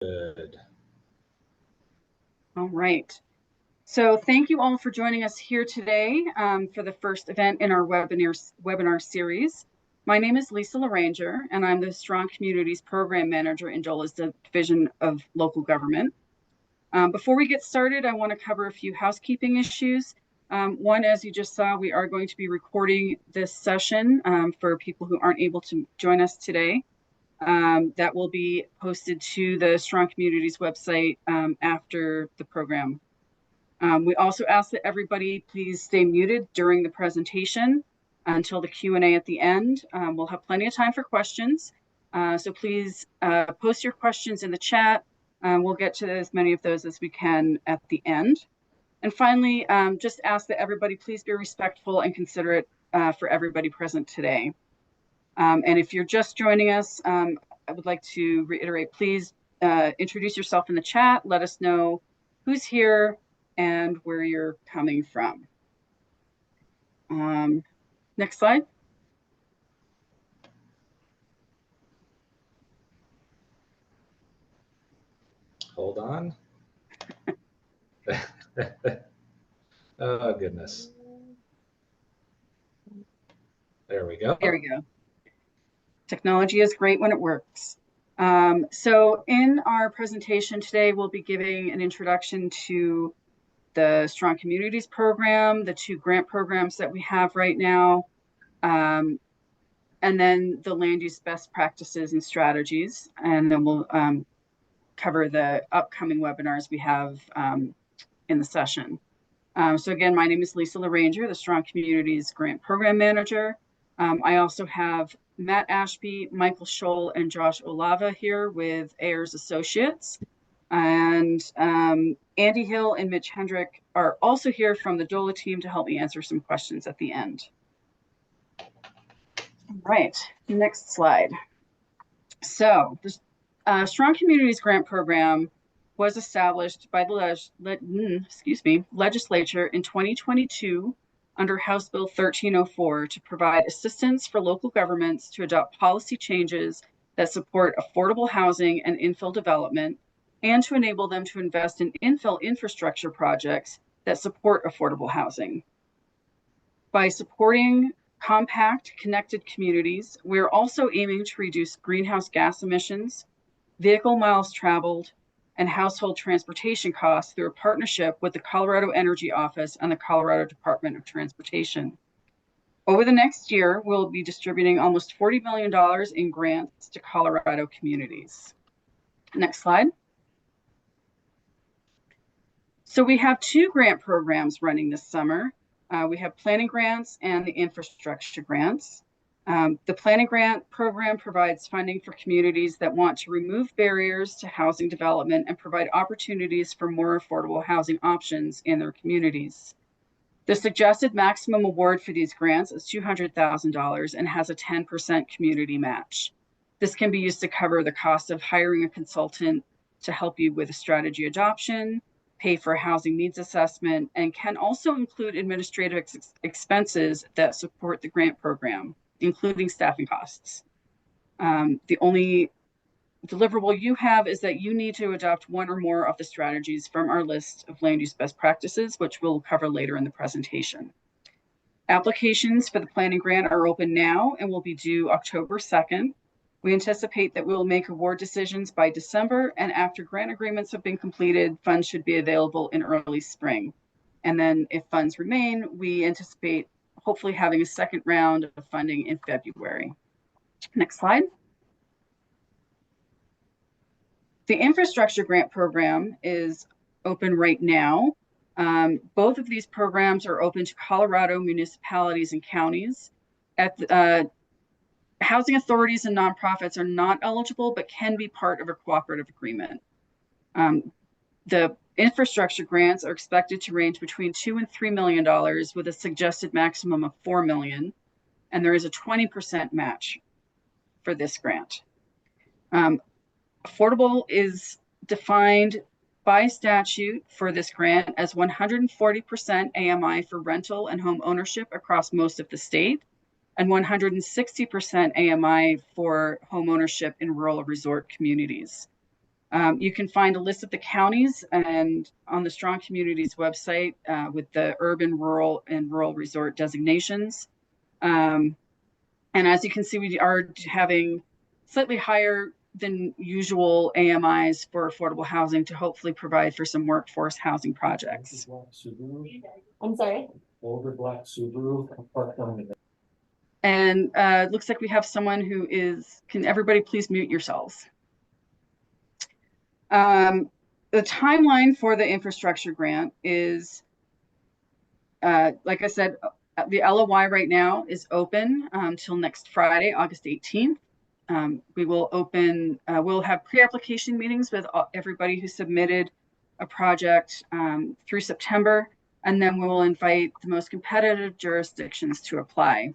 Good. All right. So thank you all for joining us here today for the first event in our webinar series. My name is Lisa LaRanger, and I'm the Strong Communities Program Manager in DOLA's Division of Local Government. Before we get started, I want to cover a few housekeeping issues. One, as you just saw, we are going to be recording this session for people who aren't able to join us today. That will be posted to the Strong Communities website after the program. We also ask that everybody please stay muted during the presentation until the Q&A at the end. We'll have plenty of time for questions. So please post your questions in the chat. We'll get to as many of those as we can at the end. And finally, just ask that everybody please be respectful and considerate for everybody present today. And if you're just joining us, I would like to reiterate, please introduce yourself in the chat. Let us know who's here and where you're coming from. Next slide. Hold on. Oh, goodness. There we go. There we go. Technology is great when it works. So in our presentation today, we'll be giving an introduction to the Strong Communities program, the 2 grant programs that we have right now, and then the land use best practices and strategies. And then we'll cover the upcoming webinars we have in the session. So again, my name is Lisa LaRanger, the Strong Communities Grant Program Manager. I also have Matt Ashby, Michael Scholl, and Josh Olava here with Ayers Associates. And Andy Hill and Mitch Hendrick are also here from the DOLA team to help me answer some questions at the end. All right, next slide. So the Strong Communities Grant Program was established by the legislature in 2022 under House Bill 1304 to provide assistance for local governments to adopt policy changes that support affordable housing and infill development, and to enable them to invest in infill infrastructure projects that support affordable housing. By supporting compact, connected communities, we're also aiming to reduce greenhouse gas emissions, vehicle miles traveled, and household transportation costs through a partnership with the Colorado Energy Office and the Colorado Department of Transportation. Over the next year, we'll be distributing almost $40 million in grants to Colorado communities. Next slide. So we have 2 grant programs running this summer. We have planning grants and the infrastructure grants. The planning grant program provides funding for communities that want to remove barriers to housing development and provide opportunities for more affordable housing options in their communities. The suggested maximum award for these grants is $200,000 and has a 10% community match. This can be used to cover the cost of hiring a consultant to help you with a strategy adoption, pay for a housing needs assessment, and can also include administrative expenses that support the grant program, including staffing costs. The only deliverable you have is that you need to adopt 1 or more of the strategies from our list of land use best practices, which we'll cover later in the presentation. Applications for the planning grant are open now and will be due October 2nd. We anticipate that we'll make award decisions by December, and after grant agreements have been completed, funds should be available in early spring. And then if funds remain, we anticipate hopefully having a second round of funding in February. Next slide. The infrastructure grant program is open right now. Both of these programs are open to Colorado municipalities and counties. Housing authorities and nonprofits are not eligible, but can be part of a cooperative agreement. The infrastructure grants are expected to range between $2 and $3 million with a suggested maximum of $4 million. And there is a 20% match for this grant. Affordable is defined by statute for this grant as 140% AMI for rental and home ownership across most of the state, and 160% AMI for home ownership in rural resort communities. You can find a list of the counties and on the Strong Communities website with the urban, rural, and rural resort designations. And as you can see, we are having slightly higher than usual AMIs for affordable housing to hopefully provide for some workforce housing projects. I'm sorry? Older black Subaru parked on the. And looks like we have someone who is, can everybody please mute yourselves? The timeline for the infrastructure grant is, like I said, the LOI right now is open till next Friday, August 18th. We will open, we'll have pre-application meetings with everybody who submitted a project through September, and then we will invite the most competitive jurisdictions to apply.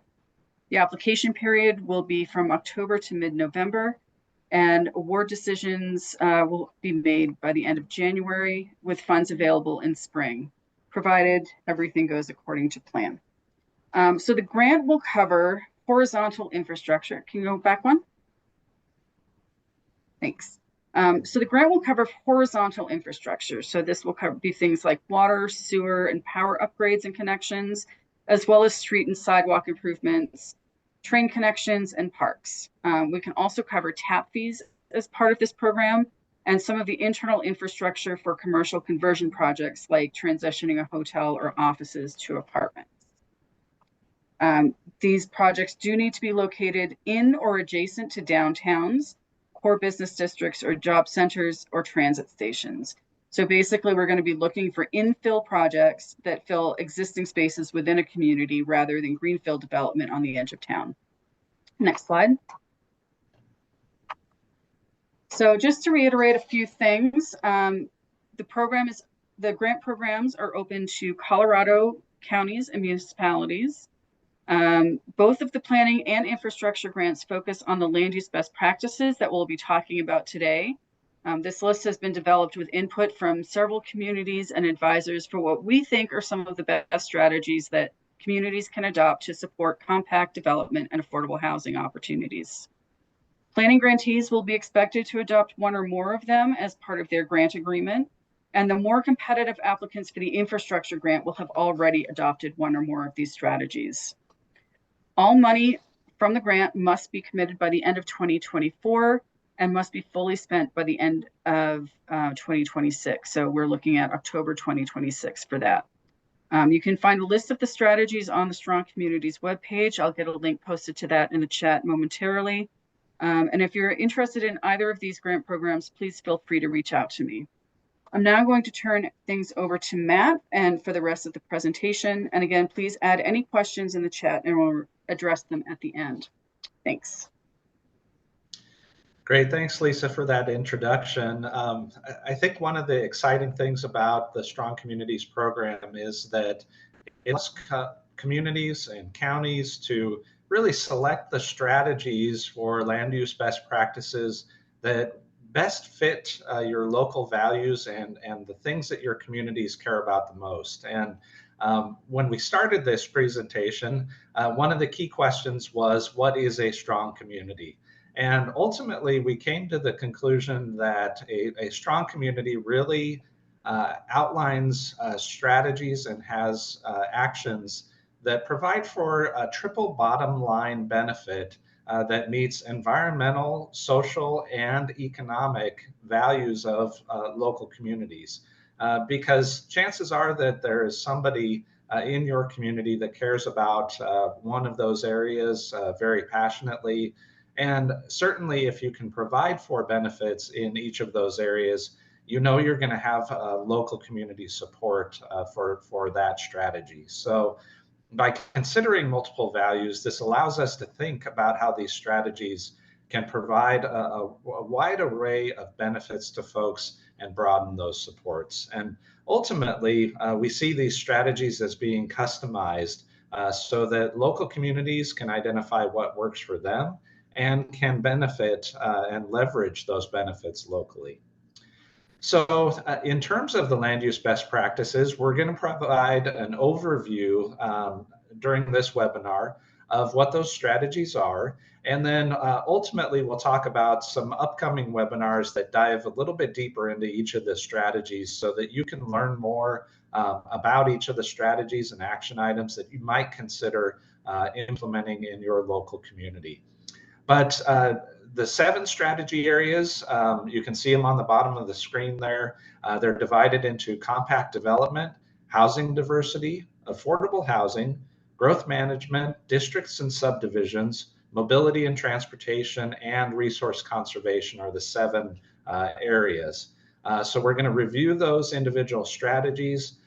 The application period will be from October to mid-November, and award decisions will be made by the end of January with funds available in spring, provided everything goes according to plan. So the grant will cover horizontal infrastructure. Can you go back one? Thanks. So the grant will cover horizontal infrastructure. So this will be things like water, sewer, and power upgrades and connections, as well as street and sidewalk improvements, train connections, and parks. We can also cover tap fees as part of this program and some of the internal infrastructure for commercial conversion projects like transitioning a hotel or offices to apartments. These projects do need to be located in or adjacent to downtowns, core business districts, or job centers or transit stations. So basically, we're going to be looking for infill projects that fill existing spaces within a community rather than greenfield development on the edge of town. Next slide. So just to reiterate a few things, the grant programs are open to Colorado counties and municipalities. Both of the planning and infrastructure grants focus on the land use best practices that we'll be talking about today. This list has been developed with input from several communities and advisors for what we think are some of the best strategies that communities can adopt to support compact development and affordable housing opportunities. Planning grantees will be expected to adopt one or more of them as part of their grant agreement, and the more competitive applicants for the infrastructure grant will have already adopted one or more of these strategies. All money from the grant must be committed by the end of 2024 and must be fully spent by the end of 2026. So we're looking at October 2026 for that. You can find a list of the strategies on the Strong Communities webpage. I'll get a link posted to that in the chat momentarily. And if you're interested in either of these grant programs, please feel free to reach out to me. I'm now going to turn things over to Matt and for the rest of the presentation. And again, please add any questions in the chat and we'll address them at the end. Thanks. Great, thanks Lisa for that introduction. I think one of the exciting things about the Strong Communities program is that it allows communities and counties to really select the strategies for land use best practices that best fit your local values and the things that your communities care about the most. And when we started this presentation, one of the key questions was, what is a strong community? And ultimately, we came to the conclusion that a strong community really outlines strategies and has actions that provide for a triple bottom line benefit that meets environmental, social, and economic values of local communities. Because chances are that there is somebody in your community that cares about one of those areas very passionately. And certainly if you can provide for benefits in each of those areas, you know you're going to have local community support for that strategy. So by considering multiple values, this allows us to think about how these strategies can provide a wide array of benefits to folks and broaden those supports. And ultimately, we see these strategies as being customized so that local communities can identify what works for them and can benefit and leverage those benefits locally. So in terms of the land use best practices, we're going to provide an overview during this webinar of what those strategies are. And then ultimately, we'll talk about some upcoming webinars that dive a little bit deeper into each of the strategies so that you can learn more about each of the strategies and action items that you might consider implementing in your local community. But the 7 strategy areas, you can see them on the bottom of the screen there. They're divided into compact development, housing diversity, affordable housing, growth management, districts and subdivisions, mobility and transportation, and resource conservation are the 7 areas. So we're going to review those individual strategies,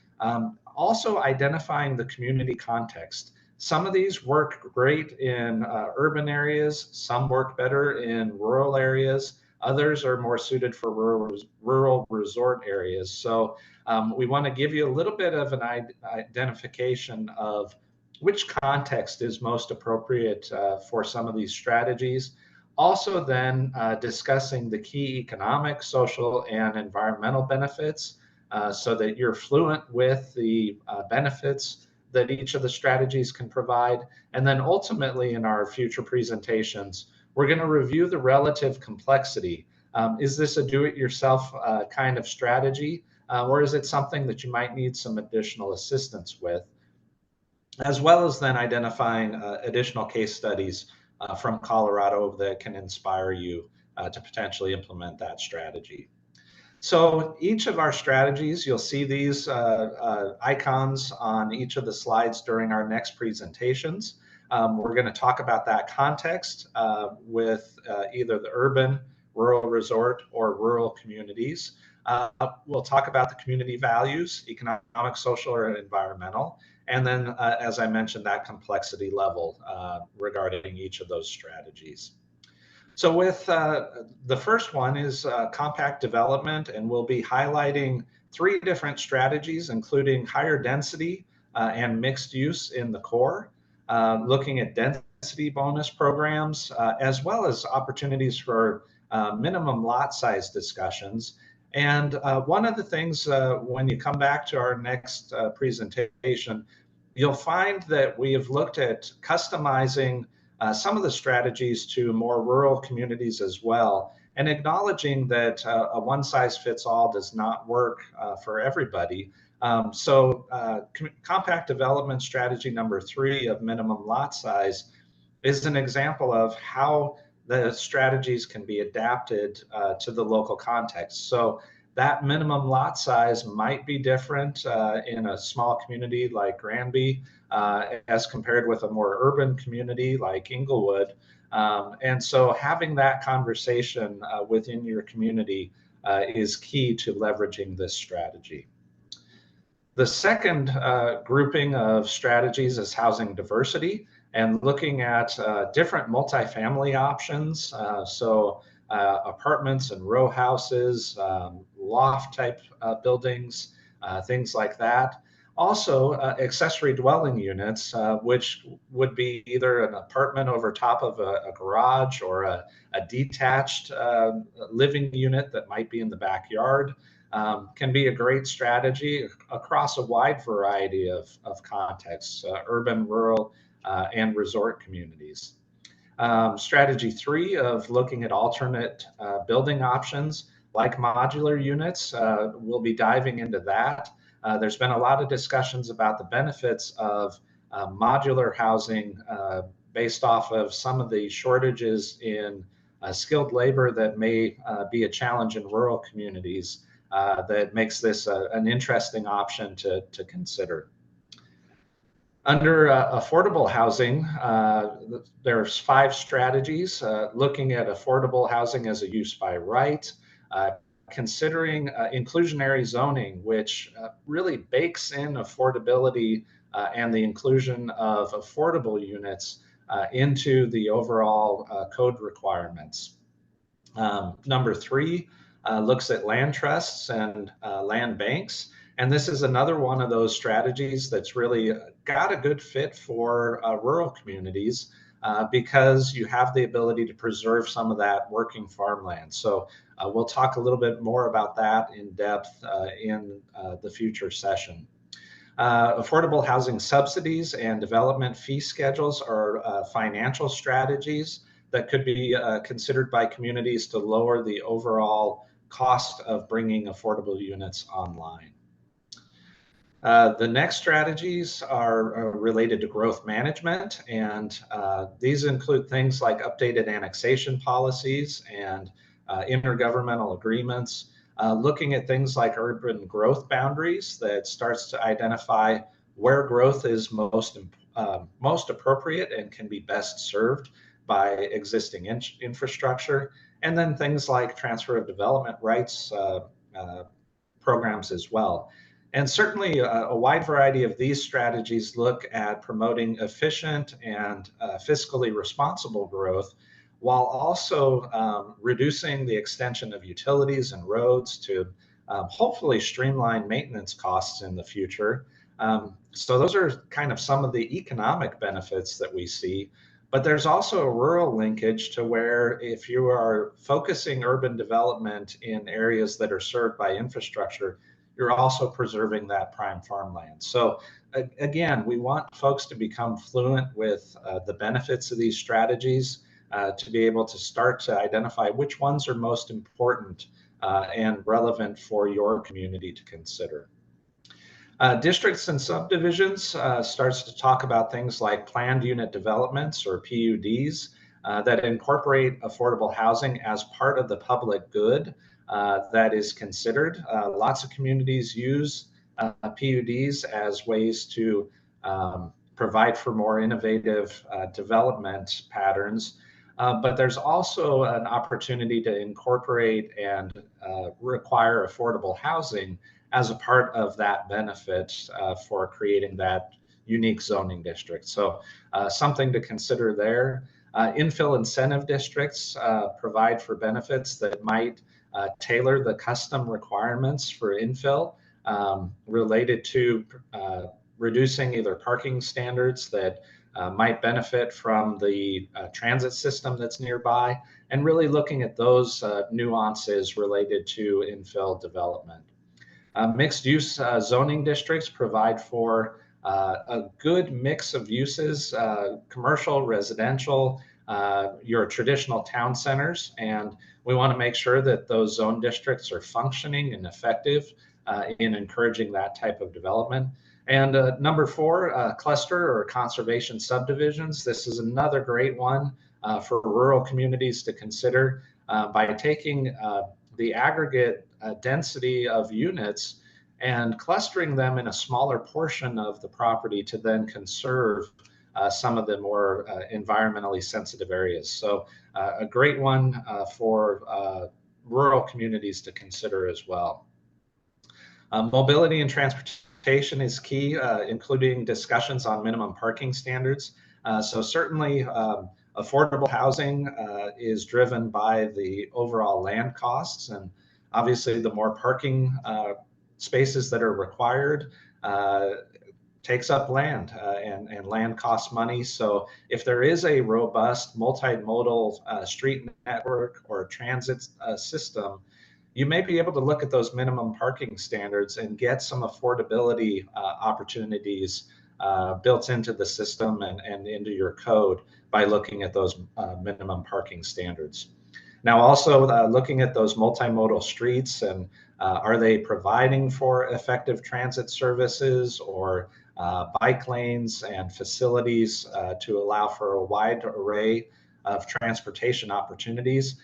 also identifying the community context. Some of these work great in urban areas, some work better in rural areas, others are more suited for rural resort areas. So we want to give you a little bit of an identification of which context is most appropriate for some of these strategies. Also then discussing the key economic, social, and environmental benefits so that you're fluent with the benefits that each of the strategies can provide. And then ultimately in our future presentations, we're going to review the relative complexity. Is this a do-it-yourself kind of strategy, or is it something that you might need some additional assistance with? As well as then identifying additional case studies from Colorado that can inspire you to potentially implement that strategy. So each of our strategies, you'll see these icons on each of the slides during our next presentations. We're going to talk about that context with either the urban, rural resort, or rural communities. We'll talk about the community values, economic, social, or environmental. And then, as I mentioned, that complexity level regarding each of those strategies. So with the first one is compact development, and we'll be highlighting 3 different strategies, including higher density and mixed use in the core, looking at density bonus programs, as well as opportunities for minimum lot size discussions. And one of the things when you come back to our next presentation, you'll find that we have looked at customizing some of the strategies to more rural communities as well, and acknowledging that a one-size-fits-all does not work for everybody. Compact development strategy number 3 of minimum lot size is an example of how the strategies can be adapted to the local context. So that minimum lot size might be different in a small community like Granby as compared with a more urban community like Inglewood. And so having that conversation within your community is key to leveraging this strategy. The second grouping of strategies is housing diversity and looking at different multifamily options. Apartments and row houses, loft type buildings, things like that. Also, accessory dwelling units, which would be either an apartment over top of a garage or a detached living unit that might be in the backyard, can be a great strategy across a wide variety of contexts, urban, rural, and resort communities. Strategy 3 of looking at alternate building options like modular units, we'll be diving into that. There's been a lot of discussions about the benefits of modular housing based off of some of the shortages in skilled labor that may be a challenge in rural communities that makes this an interesting option to consider. Under affordable housing, there's 5 strategies looking at affordable housing as a use by right, considering inclusionary zoning, which really bakes in affordability and the inclusion of affordable units into the overall code requirements. Number 3 looks at land trusts and land banks. And this is another one of those strategies that's really got a good fit for rural communities because you have the ability to preserve some of that working farmland. So we'll talk a little bit more about that in depth in the future session. Affordable housing subsidies and development fee schedules are financial strategies that could be considered by communities to lower the overall cost of bringing affordable units online. The next strategies are related to growth management, and these include things like updated annexation policies and intergovernmental agreements, looking at things like urban growth boundaries that starts to identify where growth is most appropriate and can be best served by existing infrastructure, and then things like transfer of development rights programs as well. And certainly a wide variety of these strategies look at promoting efficient and fiscally responsible growth, while also reducing the extension of utilities and roads to hopefully streamline maintenance costs in the future. So those are kind of some of the economic benefits that we see. But there's also a rural linkage to where if you are focusing urban development in areas that are served by infrastructure, you're also preserving that prime farmland. So again, we want folks to become fluent with the benefits of these strategies to be able to start to identify which ones are most important and relevant for your community to consider. Districts and subdivisions starts to talk about things like planned unit developments or PUDs that incorporate affordable housing as part of the public good that is considered. Lots of communities use PUDs as ways to provide for more innovative development patterns. But there's also an opportunity to incorporate and require affordable housing as a part of that benefit for creating that unique zoning district. So something to consider there. Infill incentive districts provide for benefits that might tailor the custom requirements for infill related to reducing either parking standards that might benefit from the transit system that's nearby, and really looking at those nuances related to infill development. Mixed use zoning districts provide for a good mix of uses, commercial, residential, your traditional town centers, and we want to make sure that those zone districts are functioning and effective in encouraging that type of development. And number 4, cluster or conservation subdivisions. This is another great one for rural communities to consider by taking the aggregate density of units and clustering them in a smaller portion of the property to then conserve some of the more environmentally sensitive areas. So a great one for rural communities to consider as well. Mobility and transportation is key, including discussions on minimum parking standards. So certainly affordable housing is driven by the overall land costs, and obviously the more parking spaces that are required takes up land, and land costs money. So if there is a robust multimodal street network or transit system, you may be able to look at those minimum parking standards and get some affordability opportunities built into the system and into your code by looking at those minimum parking standards. Now, also looking at those multimodal streets, and are they providing for effective transit services or bike lanes and facilities to allow for a wide array of transportation opportunities?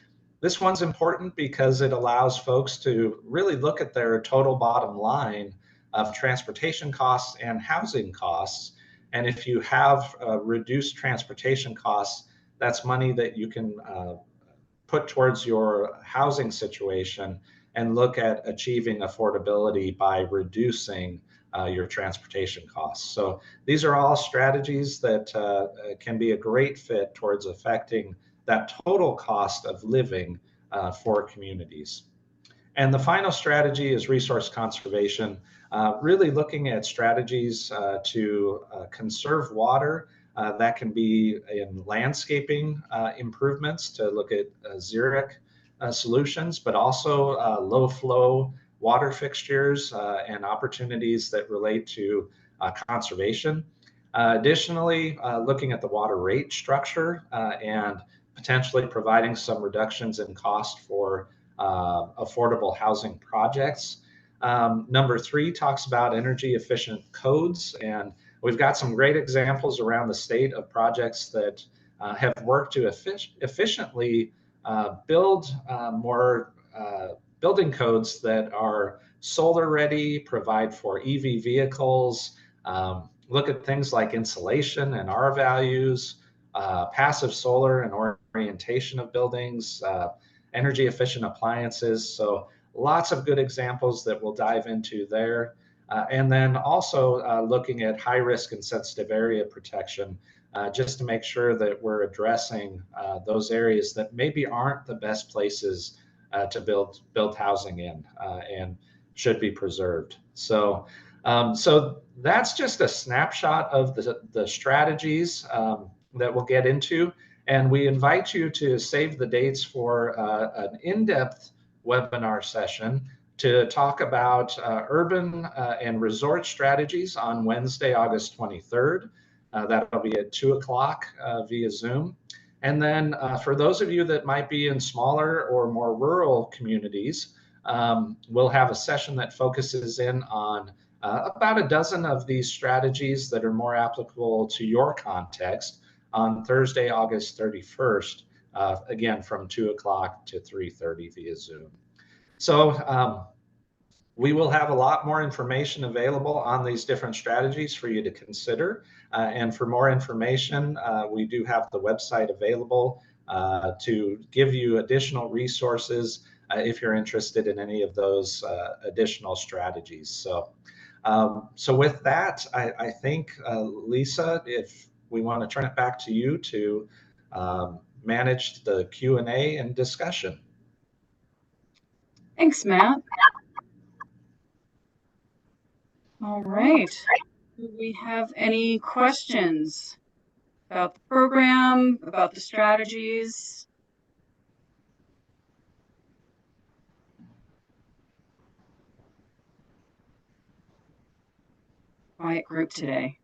This one's important because it allows folks to really look at their total bottom line of transportation costs and housing costs. And if you have reduced transportation costs, that's money that you can put towards your housing situation and look at achieving affordability by reducing your transportation costs. So these are all strategies that can be a great fit towards affecting that total cost of living for communities. And the final strategy is resource conservation, really looking at strategies to conserve water. That can be in landscaping improvements to look at xeric solutions, but also low flow water fixtures and opportunities that relate to conservation. Additionally, looking at the water rate structure and potentially providing some reductions in cost for affordable housing projects. Number 3 talks about energy efficient codes, and we've got some great examples around the state of projects that have worked to efficiently build more building codes that are solar ready, provide for EV vehicles, look at things like insulation and R values, passive solar and orientation of buildings, energy efficient appliances. So lots of good examples that we'll dive into there. And then also looking at high risk and sensitive area protection, just to make sure that we're addressing those areas that maybe aren't the best places to build housing in and should be preserved. So that's just a snapshot of the strategies that we'll get into. And we invite you to save the dates for an in-depth webinar session to talk about urban and resort strategies on Wednesday, August 23rd. That'll be at 2 o'clock via Zoom. And then for those of you that might be in smaller or more rural communities, we'll have a session that focuses in on about a dozen of these strategies that are more applicable to your context on Thursday, August 31st, again, from 2 o'clock to 3:30 via Zoom. So we will have a lot more information available on these different strategies for you to consider. And for more information, we do have the website available to give you additional resources if you're interested in any of those additional strategies. So with that, I think, Lisa, if we want to turn it back to you to manage the Q&A and discussion. Thanks, Matt. All right. Do we have any questions about the program, about the strategies? Quiet group today.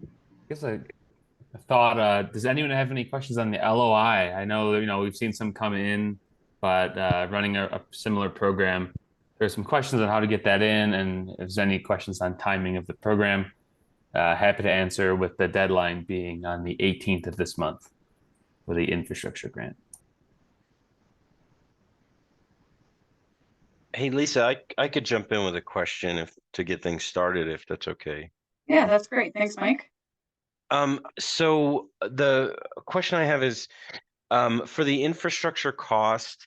I guess I thought, does anyone have any questions on the LOI? I know, we've seen some come in, but running a similar program, there's some questions on how to get that in, and if there's any questions on timing of the program, happy to answer, with the deadline being on the 18th of this month for the infrastructure grant. Hey, Lisa, I could jump in with a question to get things started, if that's okay. Yeah, that's great. Thanks, Mike. So the question I have is, for the infrastructure cost,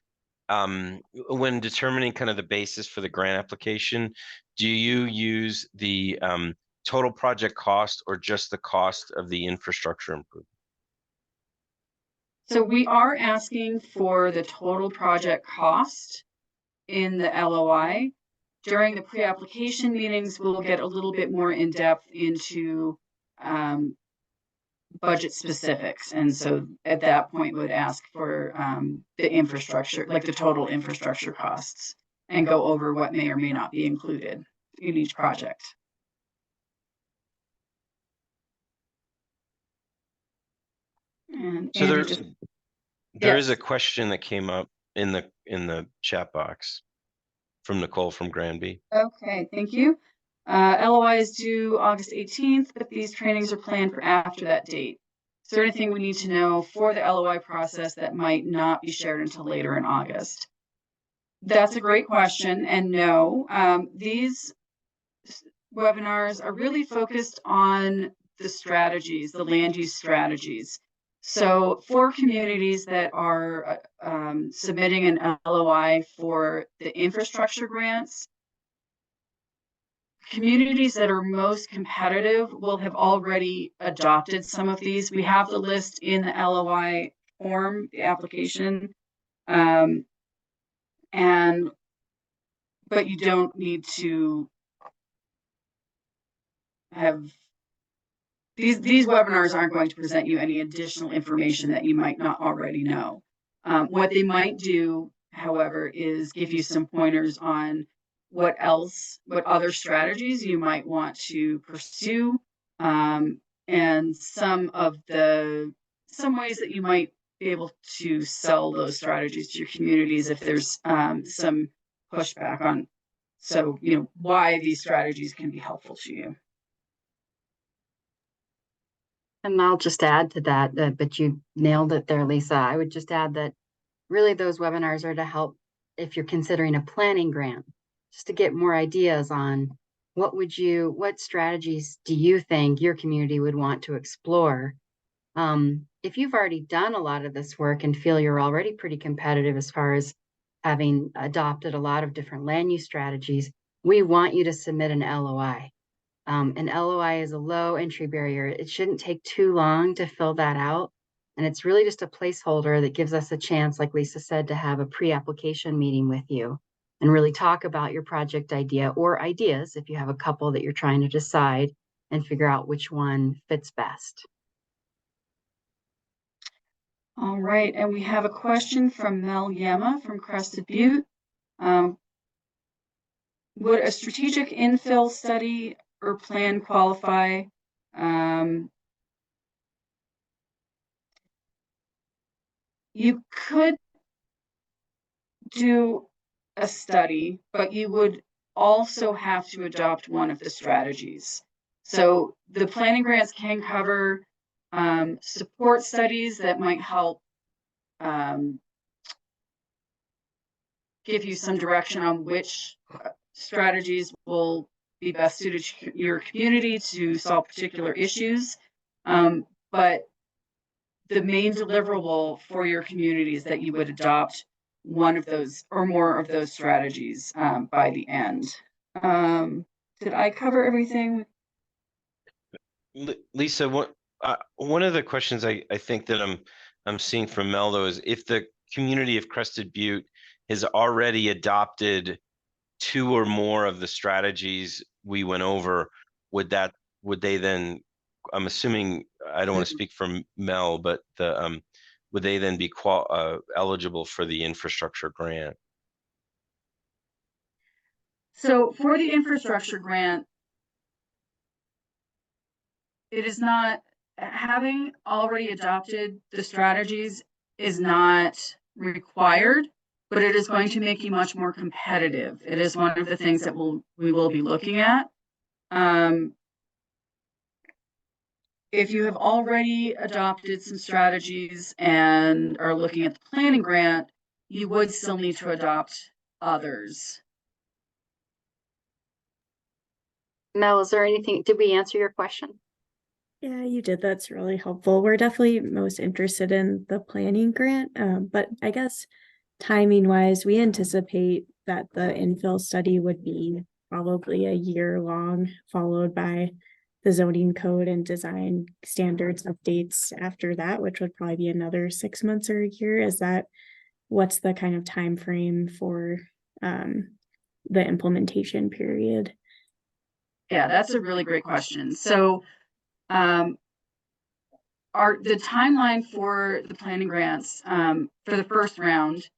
when determining kind of the basis for the grant application, do you use the total project cost or just the cost of the infrastructure improvement? So we are asking for the total project cost in the LOI. During the pre-application meetings, we'll get a little bit more in depth into budget specifics. And so at that point, would ask for the infrastructure, like the total infrastructure costs, and go over what may or may not be included in each project. And So Andy there is a question that came up in the chat box from Nicole from Granby. Okay, thank you. LOI is due August 18th, but these trainings are planned for after that date. Is there anything we need to know for the LOI process that might not be shared until later in August? That's a great question, and no. These webinars are really focused on the strategies, the land use strategies. So for communities that are submitting an LOI for the infrastructure grants, communities that are most competitive will have already adopted some of these. We have the list in the LOI form, the application, but you don't need to have these webinars aren't going to present you any additional information that you might not already know. What they might do, however, is give you some pointers on what other strategies you might want to pursue, and some ways that you might be able to sell those strategies to your communities if there's some pushback on, so why these strategies can be helpful to you. And I'll just add to that, but you nailed it there, Lisa. I would just add that really those webinars are to help if you're considering a planning grant, just to get more ideas on what strategies do you think your community would want to explore? If you've already done a lot of this work and feel you're already pretty competitive as far as having adopted a lot of different land use strategies, we want you to submit an LOI. An LOI is a low entry barrier. It shouldn't take too long to fill that out. And it's really just a placeholder that gives us a chance, like Lisa said, to have a pre-application meeting with you and really talk about your project idea or ideas if you have a couple that you're trying to decide and figure out which one fits best. All right, and we have a question from Mel Yama from Crested Butte. Would a strategic infill study or plan qualify? You could do a study, but you would also have to adopt one of the strategies. So the planning grants can cover support studies that might help give you some direction on which strategies will be best suited to your community to solve particular issues. But the main deliverable for your community is that you would adopt one of those or more of those strategies by the end. Did I cover everything? Lisa, one of the questions I think that I'm seeing from Mel though is if the community of Crested Butte has already adopted 2 or more of the strategies we went over, would they then, I'm assuming, I don't want to speak for Mel, but would they then be eligible for the infrastructure grant? So for the infrastructure grant, it is not, having already adopted the strategies is not required, but it is going to make you much more competitive. It is one of the things that we will be looking at. If you have already adopted some strategies and are looking at the planning grant, you would still need to adopt others. Mel, is there anything, did we answer your question? Yeah, you did. That's really helpful. We're definitely most interested in the planning grant, but I guess timing wise, we anticipate that the infill study would be probably a year long, followed by the zoning code and design standards updates after that, which would probably be another 6 months or a year. What's the kind of time frame for the implementation period? Yeah, that's a really great question. So the timeline for the planning grants for the first round,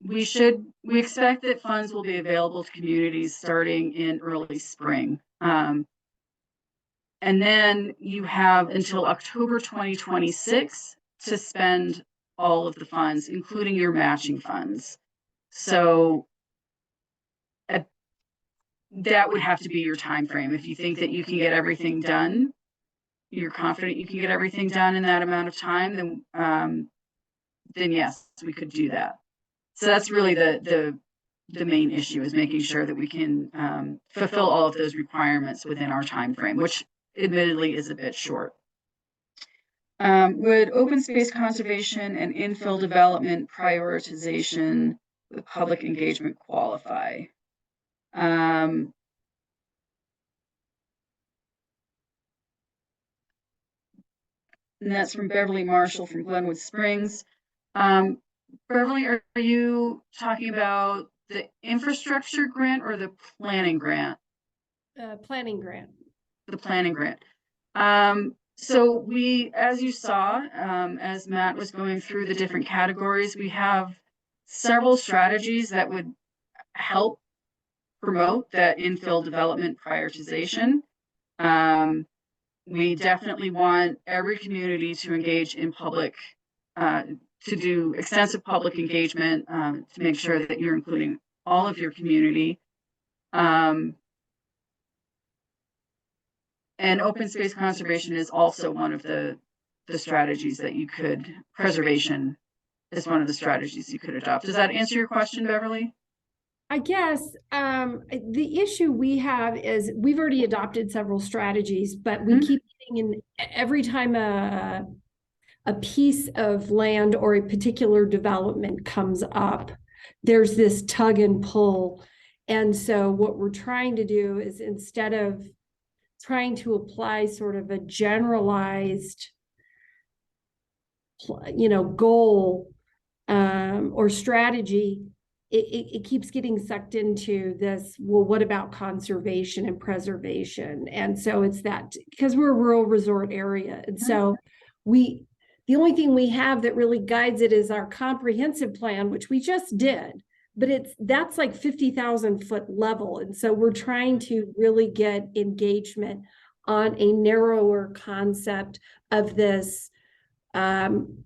we expect that funds will be available to communities starting in early spring. And then you have until October 2026 to spend all of the funds, including your matching funds. So that would have to be your time frame. If you think that you can get everything done, you're confident you can get everything done in that amount of time, then yes, we could do that. So that's really the main issue, is making sure that we can fulfill all of those requirements within our time frame, which admittedly is a bit short. Would open space conservation and infill development prioritization with public engagement qualify? And that's from Beverly Marshall from Glenwood Springs. Beverly, are you talking about the infrastructure grant or the planning grant? Planning grant. The planning grant. So we, as you saw, as Matt was going through the different categories, we have several strategies that would help promote that infill development prioritization. We definitely want every community to engage in public, to do extensive public engagement, to make sure that you're including all of your community. And open space conservation is also one of the strategies that you could, preservation is one of the strategies you could adopt. Does that answer your question, Beverly? I guess the issue we have is we've already adopted several strategies, but we keep getting in every time a piece of land or a particular development comes up, there's this tug and pull. And so what we're trying to do is, instead of trying to apply sort of a generalized, goal or strategy, it keeps getting sucked into this, well, what about conservation and preservation? And so it's that, because we're a rural resort area. And so the only thing we have that really guides it is our comprehensive plan, which we just did, but that's like 50,000 foot level. And so we're trying to really get engagement on a narrower concept of this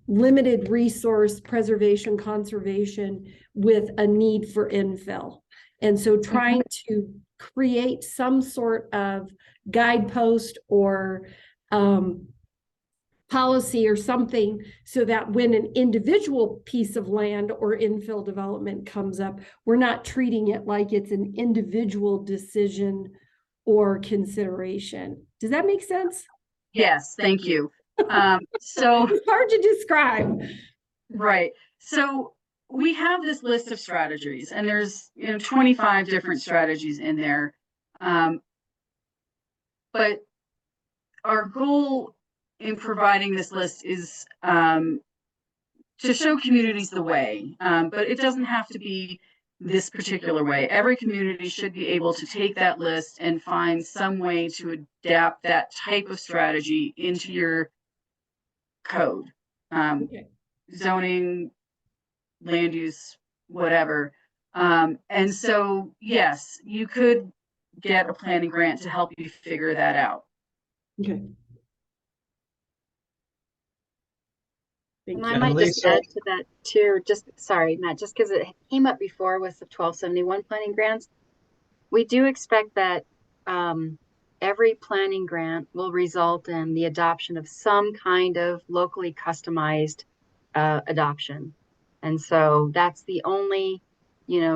limited resource preservation, conservation with a need for infill. And so trying to create some sort of guidepost or policy or something, so that when an individual piece of land or infill development comes up, we're not treating it like it's an individual decision or consideration. Does that make sense? Yes, thank you. So it's hard to describe. Right. So we have this list of strategies, and there's 25 different strategies in there. But our goal in providing this list is to show communities the way, but it doesn't have to be this particular way. Every community should be able to take that list and find some way to adapt that type of strategy into your code, zoning, land use, whatever. And so, yes, you could get a planning grant to help you figure that out. Okay. And I might just add to that too, sorry, Matt, just because it came up before with the 1271 planning grants. We do expect that every planning grant will result in the adoption of some kind of locally customized adoption. And so that's the only,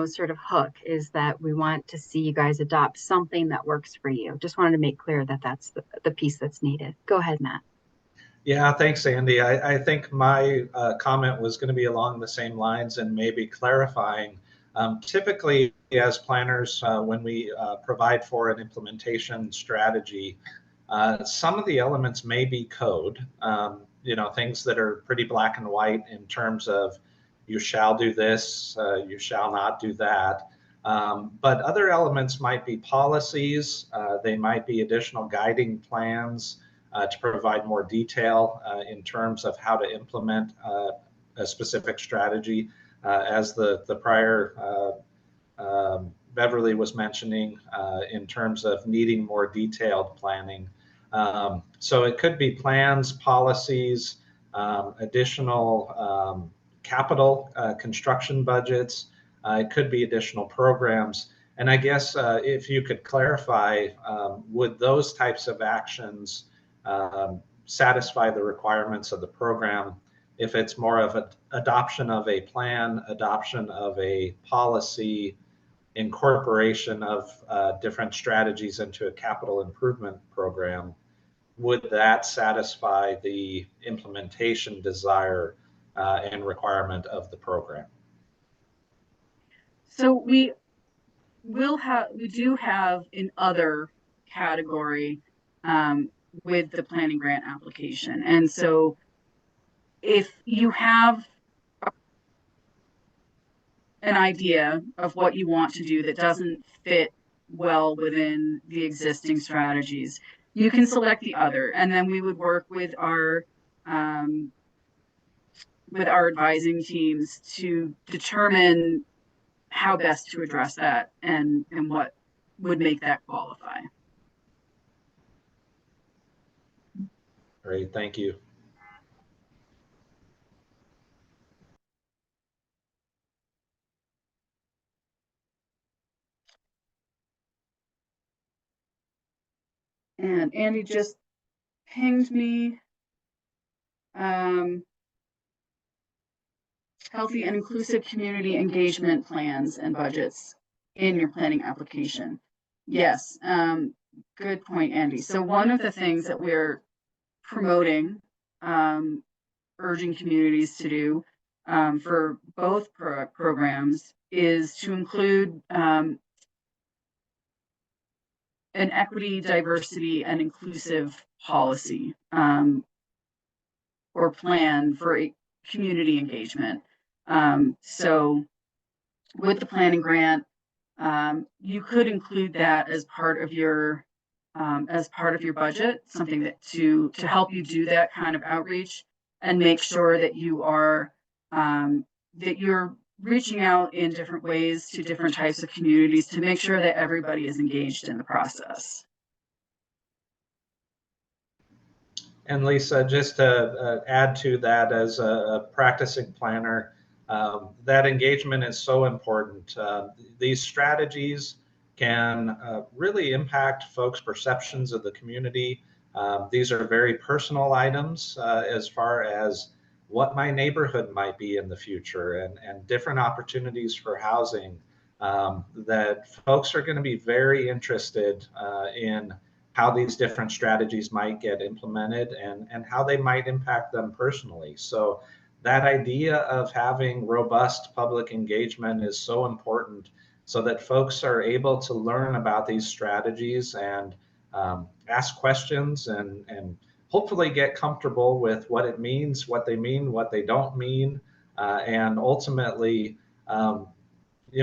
sort of hook, is that we want to see you guys adopt something that works for you. Just wanted to make clear that that's the piece that's needed. Go ahead, Matt. Yeah, thanks, Andy. I think my comment was going to be along the same lines and maybe clarifying. Typically, as planners, when we provide for an implementation strategy, some of the elements may be code, things that are pretty black and white in terms of you shall do this, you shall not do that. But other elements might be policies, they might be additional guiding plans, to provide more detail in terms of how to implement a specific strategy. As the prior Beverly was mentioning, in terms of needing more detailed planning. So it could be plans, policies, additional capital construction budgets. It could be additional programs. And I guess if you could clarify, would those types of actions satisfy the requirements of the program if it's more of an adoption of a plan, adoption of a policy, incorporation of different strategies into a capital improvement program? Would that satisfy the implementation desire and requirement of the program? So we do have an other category with the planning grant application. And so if you have an idea of what you want to do that doesn't fit well within the existing strategies, you can select the other, and then we would work with our advising teams to determine how best to address that and what would make that qualify. Great, thank you. And Andy just pinged me. Healthy and inclusive community engagement plans and budgets in your planning application. Yes, good point, Andy. So one of the things that we're promoting, urging communities to do for both programs is to include an equity, diversity, and inclusive policy or plan for community engagement. So with the planning grant, you could include that as part of your budget, something that to help you do that kind of outreach and make sure that you are that you're reaching out in different ways to different types of communities to make sure that everybody is engaged in the process. And Lisa, just to add to that, as a practicing planner, that engagement is so important. These strategies can really impact folks' perceptions of the community. These are very personal items as far as what my neighborhood might be in the future and different opportunities for housing that folks are going to be very interested in how these different strategies might get implemented and how they might impact them personally. So that idea of having robust public engagement is so important so that folks are able to learn about these strategies and ask questions and hopefully get comfortable with what it means, what they mean, what they don't mean, and ultimately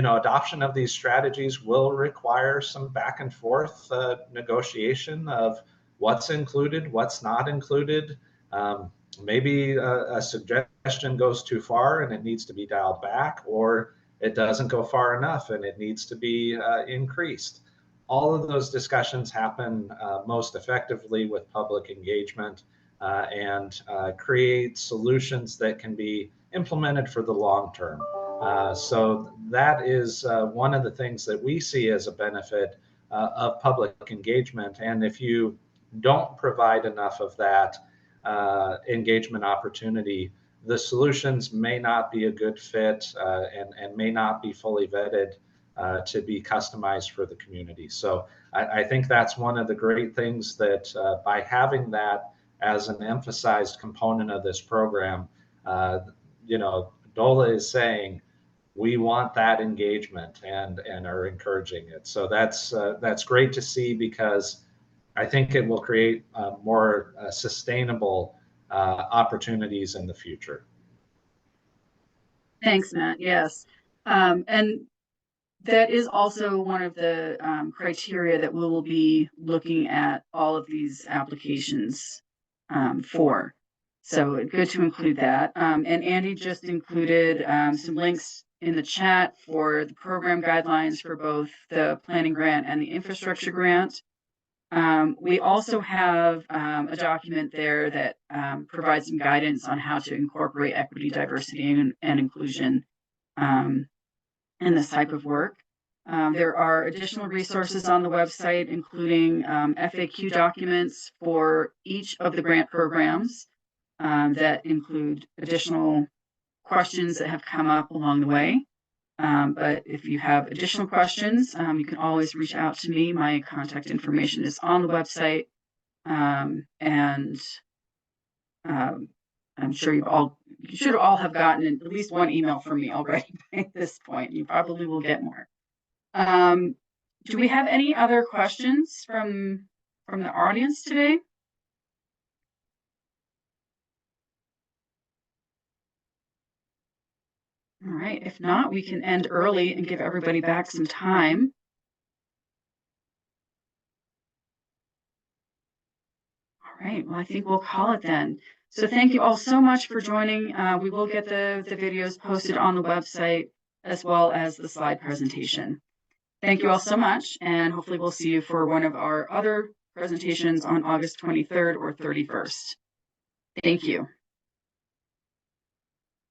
adoption of these strategies will require some back and forth negotiation of what's included, what's not included. Maybe a suggestion goes too far and it needs to be dialed back, or it doesn't go far enough and it needs to be increased. All of those discussions happen most effectively with public engagement and create solutions that can be implemented for the long term. So that is one of the things that we see as a benefit of public engagement. And if you don't provide enough of that engagement opportunity, the solutions may not be a good fit and may not be fully vetted to be customized for the community. So I think that's one of the great things that by having that as an emphasized component of this program, DOLA is saying, we want that engagement and are encouraging it. So that's great to see because I think it will create more sustainable opportunities in the future. Thanks, Matt. Yes. And that is also one of the criteria that we will be looking at all of these applications for. So good to include that. And Andy just included some links in the chat for the program guidelines for both the planning grant and the infrastructure grant. We also have a document there that provides some guidance on how to incorporate equity, diversity, and inclusion in this type of work. There are additional resources on the website, including FAQ documents for each of the grant programs that include additional questions that have come up along the way. But if you have additional questions, you can always reach out to me. My contact information is on the website. And I'm sure you should all have gotten at least one email from me already by this point. You probably will get more. Do we have any other questions from the audience today? All right, if not, we can end early and give everybody back some time. All right, well, I think we'll call it then. So thank you all so much for joining. We will get the videos posted on the website as well as the slide presentation. Thank you all so much, and hopefully we'll see you for one of our other presentations on August 23rd or 31st. Thank you.